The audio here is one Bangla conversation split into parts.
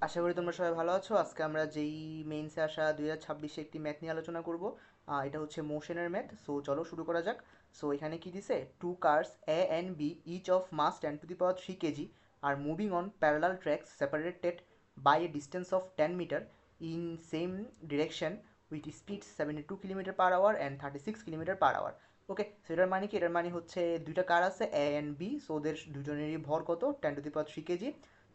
আশা করি তোমরা সবাই ভালো আছো। আজকে আমরা যেই মেইনসে আসা 2026 একটি ম্যাথ নিয়ে আলোচনা করব। এটা হচ্ছে মোশনের ম্যাথ। সো চলো শুরু করা যাক। সো এখানে কি দিছে, two cars A and B each of mass 10⁻³ আর moving on parallel tracks separated by a distance of 10 metre in same direction with speed 72 kilometre per hour and 36 kilometre per hour. Okay, so এটার মানে কি? এটার মানে হচ্ছে দুইটা কার আছে এ অ্যান্ড বি। সো ওদের দুজনেরই ভর কত? 10⁻³ কেজি।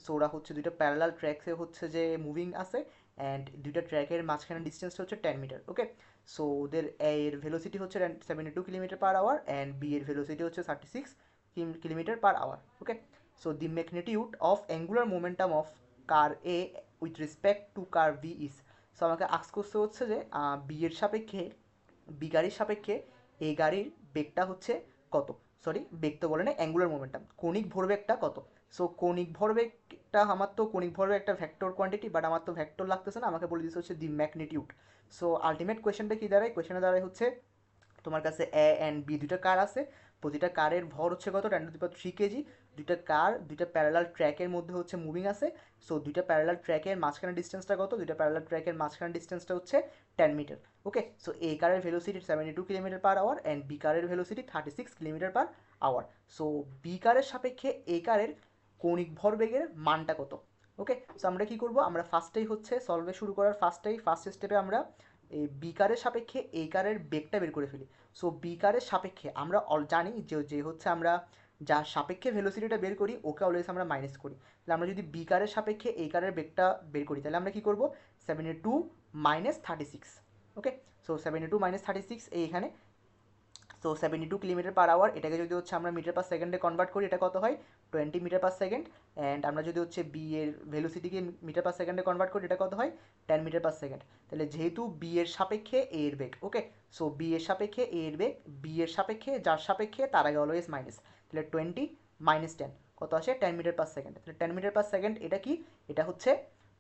সো ওরা হচ্ছে দুইটা প্যারালাল ট্র্যাকসে হচ্ছে যে মুভিং আছে, অ্যান্ড দুইটা ট্র্যাকের মাঝখানে ডিস্টেন্সটা হচ্ছে 10 মিটার। ওকে, সো ওদের এ এর ভেলোসিটি হচ্ছে 72 kilometre per hour and B এর ভেলোসিটি হচ্ছে 36 kilometre per hour. Okay, so the magnitude of angular momentum of car A with respect to car B is. So আমাকে আস্ক করতে হচ্ছে যে বি এর সাপেক্ষে, বি গাড়ির সাপেক্ষে এ গাড়ির বেগটা হচ্ছে কত। সরি, বেগ তো বলে না, অ্যাঙ্গুলার মোমেন্টাম, কৌণিক ভরবেগটা কত। সো কৌণিক ভরবেগটা, আমার তো কৌণিক ভরবেগ একটা ভেক্টর কোয়ান্টিটি, বাট আমার তো ভেক্টর লাগতেছে না, আমাকে বলে দিচ্ছে হচ্ছে দি ম্যাগনিটিউড। সো আলটিমেট কোয়েশ্চেনটা কী দাঁড়ায়? কোয়েশ্চেনে দাঁড়ায় হচ্ছে তোমার কাছে এ অ্যান্ড বি দুইটা কার আছে, প্রতিটা কারের ভর হচ্ছে কত? 10⁻³ কেজি। দুইটা কার দুইটা প্যারালাল ট্র্যাকের মধ্যে হচ্ছে মুভিং আছে। সো দুইটা প্যারালাল ট্র্যাকের মাঝখানে ডিস্টেন্সটা কত? দুইটা প্যারালাল ট্র্যাকের মাঝখানে ডিস্টেন্সটা হচ্ছে 10 মিটার। ওকে, সো এ কারের velocity 72 kilometre per hour and B কারের velocity 36 kilometre per hour. So B কারের সাপেক্ষে এ কারের কৌণিক ভরবেগের মানটা কত? ওকে, সো আমরা কী করবো? আমরা ফার্স্টেই হচ্ছে সলভে শুরু করার ফার্স্ট স্টেপে আমরা এই বি কারের সাপেক্ষে এই কারের বেগটা বের করে ফেলি। সো বি কারের সাপেক্ষে আমরা জানি যে যে হচ্ছে আমরা যার সাপেক্ষে ভেলোসিটিটা বের করি ওকে অলওয়েজ আমরা মাইনাস করি। তাহলে আমরা যদি বি কারের সাপেক্ষে এই কারের বেগটা বের করি তাহলে আমরা কী করবো? 72 - 36। ওকে, সো 72 - 36 এইখানে। সো 72 কিলোমিটার পার আওয়ার, এটাকে যদি হচ্ছে আমরা মিটার পার সেকেন্ডে কনভার্ট করি এটা কত হয়? 20 মিটার পার সেকেন্ড। অ্যান্ড আমরা যদি হচ্ছে বি এর ভেলোসিটিকে মিটার পার সেকেন্ডে কনভার্ট করি এটা কত হয়? 10 মিটার পার সেকেন্ড। তাহলে যেহেতু বি এর সাপেক্ষে এ এর বেগ, ওকে, সো বি এর সাপেক্ষে এ এর বেগ, বি এর সাপেক্ষে যার সাপেক্ষে তার আগে অলওয়েজ মাইনাস। তাহলে 20 - 10 কত আসে? 10 মিটার পার সেকেন্ড। তাহলে 10 মিটার পার সেকেন্ড এটা কি? এটা হচ্ছে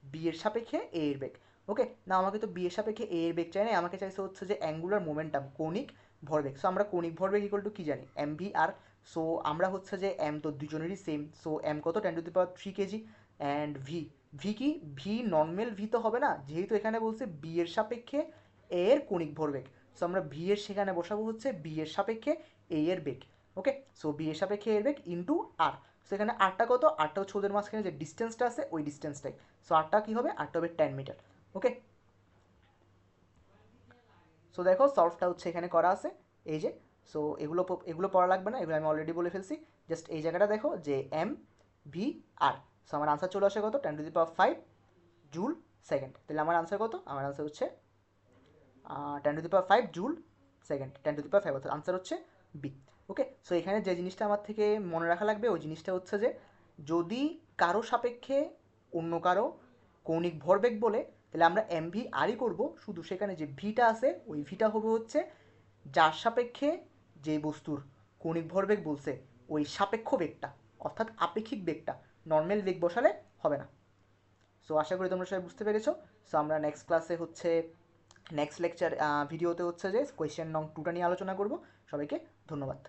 বি এর সাপেক্ষে এ এর বেগ। ওকে, না আমাকে তো বি এর সাপেক্ষে এ এর বেগ চাই না, আমাকে চাইছে হচ্ছে যে অ্যাঙ্গুলার মোমেন্টাম, কৌণিক ভরবেগ। সো আমরা কৌণিক ভরবেগ ইকুয়াল টু কী জানি? এম ভি আর। সো আমরা হচ্ছে যে এম তো দুজনেরই সেম। সো এম কত? 10⁻³ কেজি। অ্যান্ড ভি, ভি কি? ভি নর্মাল ভি তো হবে না, যেহেতু এখানে বলছে বি এর সাপেক্ষে এ এর কৌণিক ভরবেগ। সো আমরা ভি এর সেখানে বসাবো হচ্ছে বি এর সাপেক্ষে এ এর বেগ। ওকে, সো বি এর সাপেক্ষে এর বেগ ইন্টু আর। সো এখানে আরটা কত? আরটা হচ্ছে ওদের মাঝখানে যে ডিস্টেন্সটা আছে ওই ডিস্টেন্সটাই। সো আরটা কী হবে? আরটা হবে 10 মিটার। ওকে, সো দেখো সলভটা হচ্ছে এখানে করা আছে, এই যে। সো এগুলো এগুলো পড়া লাগবে না, এগুলো আমি অলরেডি বলে ফেলছি। জাস্ট এই জায়গাটা দেখো যে এম ভি আর। সো আমার আনসার চলে আসে কত? 10⁵ জুল সেকেন্ড। তাহলে আমার আনসার কত? আমার আনসার হচ্ছে 10⁵ জুল সেকেন্ড, 10⁵ অর্থাৎ আনসার হচ্ছে বি। ওকে, সো এখানে যে জিনিসটা আমার থেকে মনে রাখা লাগবে ওই জিনিসটা হচ্ছে যে যদি কারো সাপেক্ষে অন্য কারো কৌণিক ভরবেগ বলে তাহলে আমরা এম ভি আরই করবো, শুধু সেখানে যে ভিটা আছে ওই ভিটা হবে হচ্ছে যার সাপেক্ষে যে বস্তুর কৌণিক ভরবেগ বলছে ওই সাপেক্ষ বেগটা, অর্থাৎ আপেক্ষিক বেগটা। নর্মাল বেগ বসালে হবে না। সো আশা করি তোমরা সবাই বুঝতে পেরেছো। সো আমরা নেক্সট ক্লাসে হচ্ছে নেক্সট লেকচার ভিডিওতে হচ্ছে যে কোয়েশ্চেন নং 2টা নিয়ে আলোচনা করব। সবাইকে ধন্যবাদ।